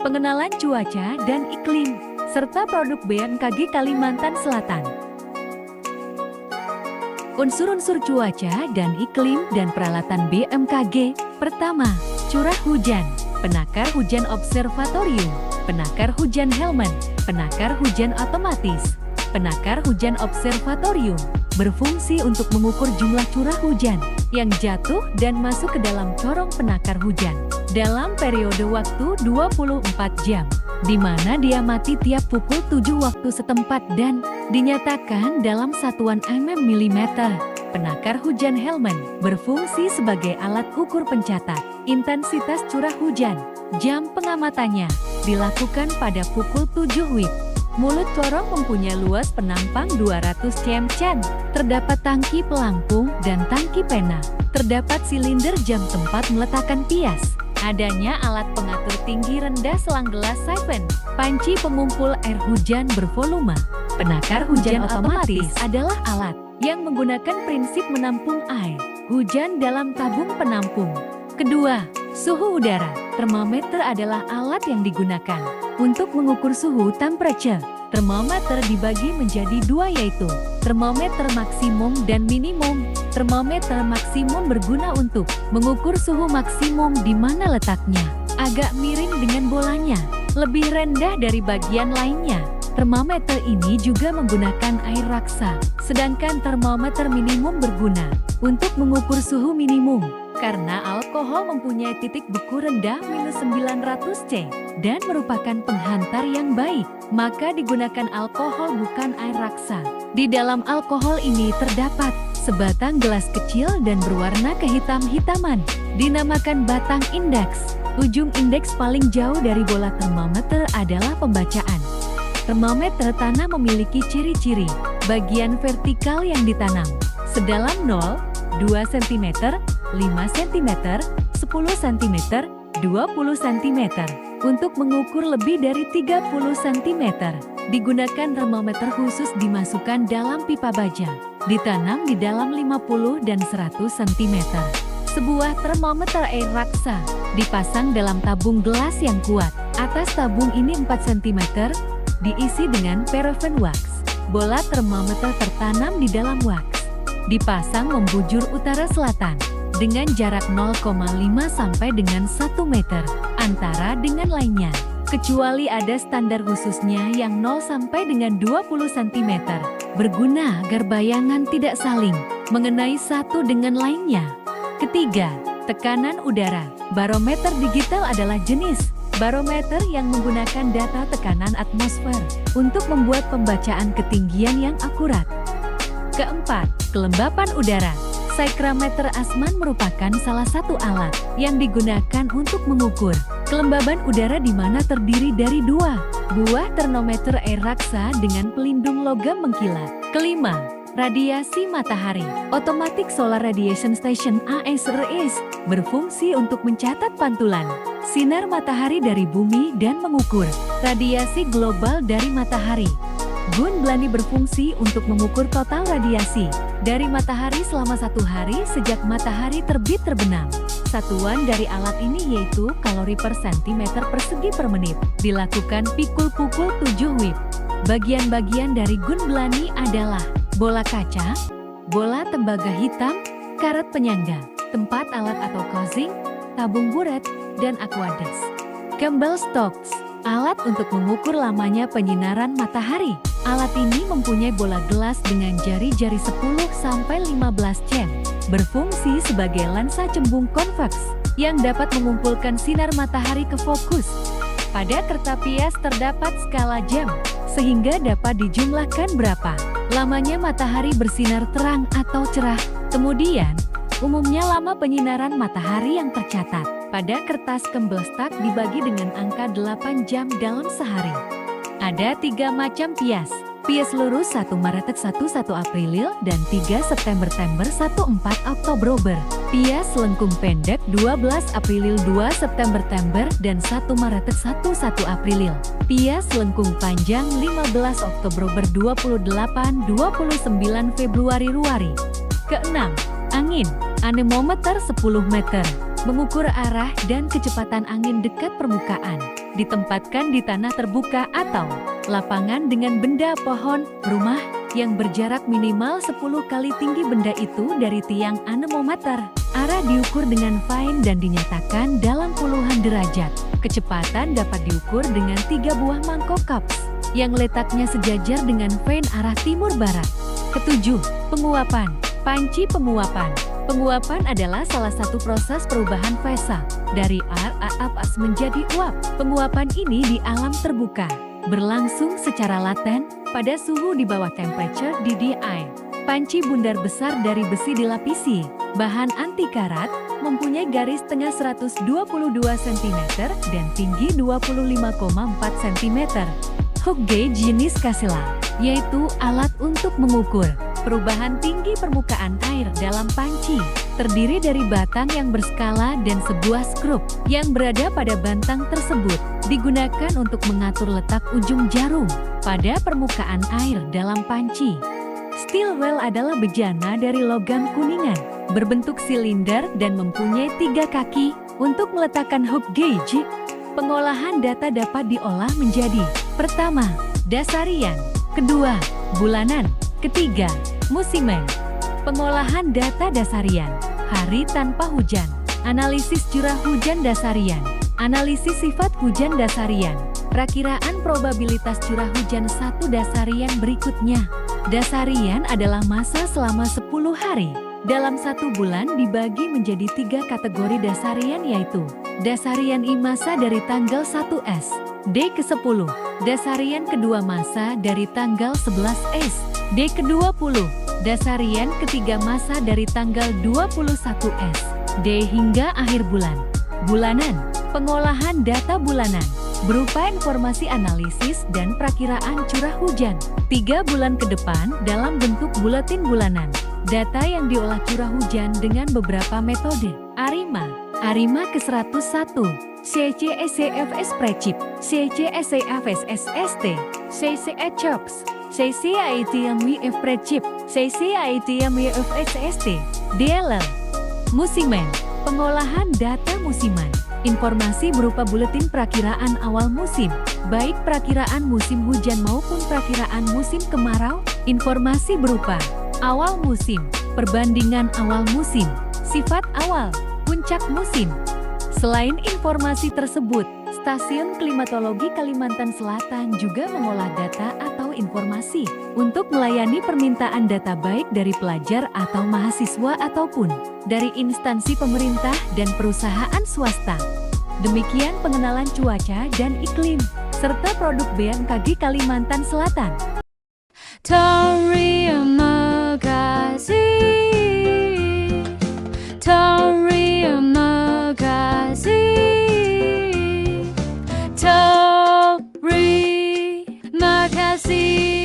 pengenalan cuaca dan iklim, serta produk BMKG Kalimantan Selatan. Unsur-unsur cuaca dan iklim dan peralatan BMKG. Pertama, curah hujan, penakar hujan observatorium, penakar hujan Helman, penakar hujan otomatis. Penakar hujan observatorium berfungsi untuk mengukur jumlah curah hujan yang jatuh dan masuk ke dalam corong penakar hujan dalam periode waktu 24 jam, di mana diamati tiap pukul 7 waktu setempat dan dinyatakan dalam satuan mm. Penakar hujan Helman berfungsi sebagai alat ukur pencatat intensitas curah hujan. Jam pengamatannya dilakukan pada pukul 7 WIB. Mulut corong mempunyai luas penampang 200 cm. Terdapat tangki pelampung dan tangki pena. Terdapat silinder jam tempat meletakkan pias. Adanya alat pengatur tinggi rendah selang gelas siphon. Panci pengumpul air hujan bervolume. Penakar hujan otomatis adalah alat yang menggunakan prinsip menampung air hujan dalam tabung penampung. Kedua, suhu udara. Termometer adalah alat yang digunakan untuk mengukur suhu temperature. Termometer dibagi menjadi dua, yaitu termometer maksimum dan minimum. Termometer maksimum berguna untuk mengukur suhu maksimum di mana letaknya agak miring dengan bolanya, lebih rendah dari bagian lainnya. Termometer ini juga menggunakan air raksa, sedangkan termometer minimum berguna untuk mengukur suhu minimum. Karena alkohol mempunyai titik beku rendah -900 C dan merupakan penghantar yang baik, maka digunakan alkohol bukan air raksa. Di dalam alkohol ini terdapat sebatang gelas kecil dan berwarna kehitam-hitaman, dinamakan batang indeks. Ujung indeks paling jauh dari bola termometer adalah pembacaan. Termometer tanah memiliki ciri-ciri bagian vertikal yang ditanam sedalam 0, 2 cm, 5 cm, 10 cm, 20 cm. Untuk mengukur lebih dari 30 cm, digunakan termometer khusus dimasukkan dalam pipa baja, ditanam di dalam 50 dan 100 cm. Sebuah termometer air raksa dipasang dalam tabung gelas yang kuat. Atas tabung ini 4 cm, diisi dengan paraffin wax. Bola termometer tertanam di dalam wax. Dipasang membujur utara-selatan dengan jarak 0,5 sampai dengan 1 meter antara dengan lainnya, kecuali ada standar khususnya yang 0 sampai dengan 20 cm. Berguna agar bayangan tidak saling mengenai satu dengan lainnya. Ketiga, tekanan udara. Barometer digital adalah jenis barometer yang menggunakan data tekanan atmosfer untuk membuat pembacaan ketinggian yang akurat. Keempat, kelembapan udara. Psychrometer Asman merupakan salah satu alat yang digunakan untuk mengukur kelembaban udara, di mana terdiri dari dua buah termometer air raksa dengan pelindung logam mengkilat. Kelima, radiasi matahari. Automatic Solar Radiation Station (ASRS) berfungsi untuk mencatat pantulan sinar matahari dari bumi dan mengukur radiasi global dari matahari. Gun Blani berfungsi untuk mengukur total radiasi dari matahari selama 1 hari sejak matahari terbit terbenam. Satuan dari alat ini yaitu kalori per sentimeter persegi per menit. Dilakukan pikul pukul 7 WIB. Bagian-bagian dari Gun Blani adalah bola kaca, bola tembaga hitam, karet penyangga, tempat alat atau kozing, tabung buret, dan aqueduct. Campbell Stokes, alat untuk mengukur lamanya penyinaran matahari. Alat ini mempunyai bola gelas dengan jari-jari 10-15 cm. Berfungsi sebagai lensa cembung konveks yang dapat mengumpulkan sinar matahari ke fokus. Pada kertapias terdapat skala jam, sehingga dapat dijumlahkan berapa lamanya matahari bersinar terang atau cerah. Kemudian, umumnya lama penyinaran matahari yang tercatat pada kertas Campbell Stokes dibagi dengan angka 8 jam dalam sehari. Ada 3 macam pias. Pias lurus 1 Maret 1 April dan 3 September 1 Oktober. Pias lengkung pendek 12 April 2 September dan 1 Maret 1 April. Pias lengkung panjang 15 Oktober 28 29 Februari. Keenam, angin. Anemometer 10 meter mengukur arah dan kecepatan angin dekat permukaan. ditempatkan di tanah terbuka atau lapangan dengan benda pohon, rumah, yang berjarak minimal 10 kali tinggi benda itu dari tiang anemometer. Arah diukur dengan fine dan dinyatakan dalam puluhan derajat. Kecepatan dapat diukur dengan 3 buah mangkok cups yang letaknya sejajar dengan fine arah timur-barat. Ketujuh, penguapan. Panci penguapan. Penguapan adalah salah satu proses perubahan fasa dari air menjadi uap. Penguapan ini di alam terbuka, berlangsung secara laten pada suhu di bawah temperature DDI. Panci bundar besar dari besi dilapisi bahan anti karat, mempunyai garis tengah 122 cm dan tinggi 25,4 cm. Hook gauge jenis Casella, yaitu alat untuk mengukur perubahan tinggi permukaan air dalam panci, terdiri dari batang yang berskala dan sebuah skrup yang berada pada bantang tersebut, digunakan untuk mengatur letak ujung jarum pada permukaan air dalam panci. Steel well adalah bejana dari logam kuningan, berbentuk silinder dan mempunyai 3 kaki untuk meletakkan hook gauge. Pengolahan data dapat diolah menjadi: pertama, dasarian; kedua, bulanan; ketiga, musiman. Pengolahan data dasarian, hari tanpa hujan; analisis curah hujan dasarian; analisis sifat hujan dasarian; perakiraan probabilitas curah hujan satu dasarian berikutnya. Dasarian adalah masa selama 10 hari. Dalam 1 bulan dibagi menjadi 3 kategori dasarian, yaitu dasarian I masa dari tanggal 1S, D ke-10, dasarian kedua masa dari tanggal 11S, D ke-20, dasarian ketiga masa dari tanggal 21S, D hingga akhir bulan. Bulanan. Pengolahan data bulanan berupa informasi analisis dan perakiraan curah hujan 3 bulan ke depan dalam bentuk buletin bulanan. Data yang diolah curah hujan dengan beberapa metode. ARIMA. ARIMA ke-101. CCSCFS Prechip, CCSCFSSST, CCHOPS, CCITMWF Prechip, CCITMWFSST, DLL. Musiman. Pengolahan data musiman. Informasi berupa buletin perakiraan awal musim, baik perakiraan musim hujan maupun perakiraan musim kemarau. Informasi berupa awal musim, perbandingan awal musim, sifat awal, puncak musim. Selain informasi tersebut, Stasiun Klimatologi Kalimantan Selatan juga mengolah data atau informasi untuk melayani permintaan data baik dari pelajar atau mahasiswa ataupun dari instansi pemerintah dan perusahaan swasta. Demikian pengenalan cuaca dan iklim, serta produk BMKG Kalimantan Selatan. Terima kasih, terima kasih, terima kasih.